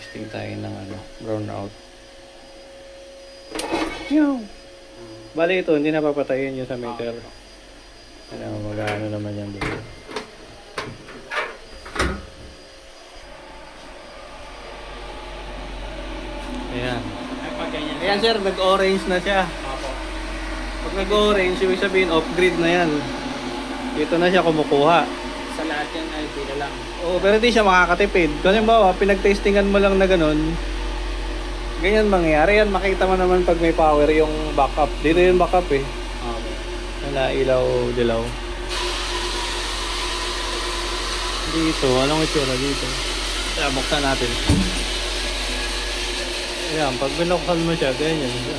Testing tayo ng brownout. Yo. Bali ito, hindi napapatayin yung sa meter. Mag-ano naman yan dito. Ayan. Ayan sir, nag-orange na siya. Pag nag-orange, ibig sabihin off-grid na yan. Dito na siya kumukuha. Sa lahat yan ay pila lang. Oo, pero di siya makakatipid. Kasi bawa, pinag-tastingan mo lang na ganun, ganyan mangyayari. Yan, makita mo naman pag may power yung backup. Dito yung backup eh. Okay. Wala, ilaw, dilaw. Dito, anong itsura dito? Kaya buksan natin. Ayan, pag binuksan mo siya, ganyan siya.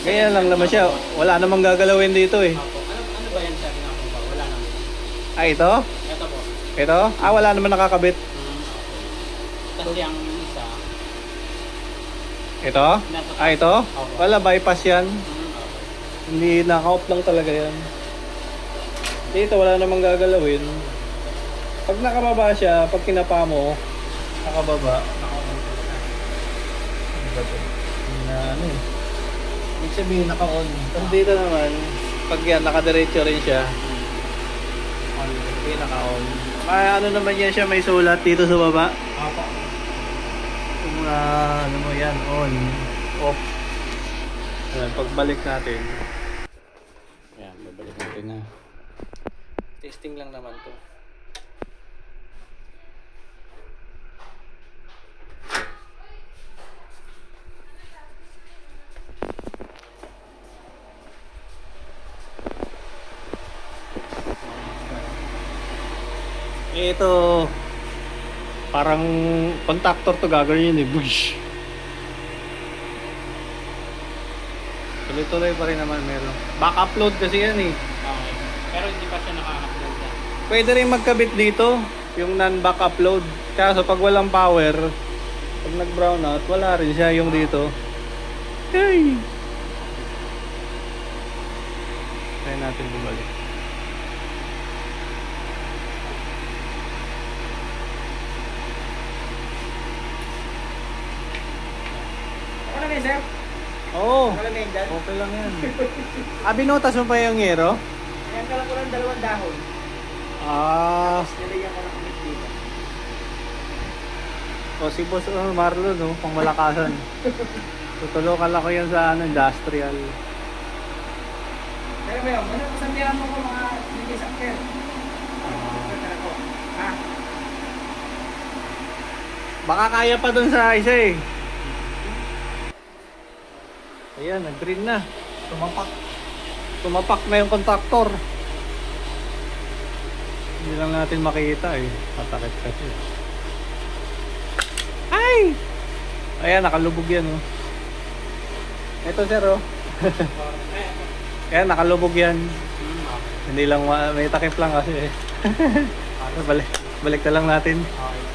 Ganyan lang naman siya. Wala namang gagalawin dito eh. Ano ba yan sir? Wala naman. Ah, ito? Ito po. Ito? Ah, wala naman nakakabit. Kasi ang isa. Ito? Ah, ito? Wala, bypass yan. Hindi, naka-off lang talaga yan. Dito, wala namang gagalawin. Pag nakababa siya, pag kinapa mo, nakababa. Na ano eh. Ibig sabihin, naka-on. Tapos dito naman, pag yan, nakadiretso rin siya. Hindi naka-on. Ano naman yan siya, may sulat dito sa baba. Opo. Kung ano mo yan, on, off. Ayan, pagbalik natin. Ayan, babalik natin na. Testing lang naman to. Ito parang contactor to, gagawin yun eh. Bush. Tuloy-tuloy pa rin naman meron. Back upload kasi yan eh. Okay. Pero hindi pa siya nakaka-upload yan. Pwede rin magkabit dito yung non-back upload. Kaso pag walang power, pag nag-brown out, wala rin siya yung dito. Hey! Try natin bumalik. Ano na sir? Oo. Ano na yun dyan? Okay lang yan. Binotas mo pa yung ngero? Ayan ka lang ko ng 2 dahon. Nilagyan ko ng kumit dito. O si Boss Marlon, no? Pang malakasan. Tutulungan ako yan sa industrial. Pero ba yun? Sabihan mo ko mga bilis after. Baka kaya pa dun sa isa eh. Ayan, nag-green na. Tumapak na yung contactor. Hindi lang natin makita eh. Matakit kasi. Ay! Ayan, nakalubog yan oh. Ito sir oh. Ayan, nakalubog yan. Hindi lang, may takip lang kasi eh. Balik na lang natin. Okay.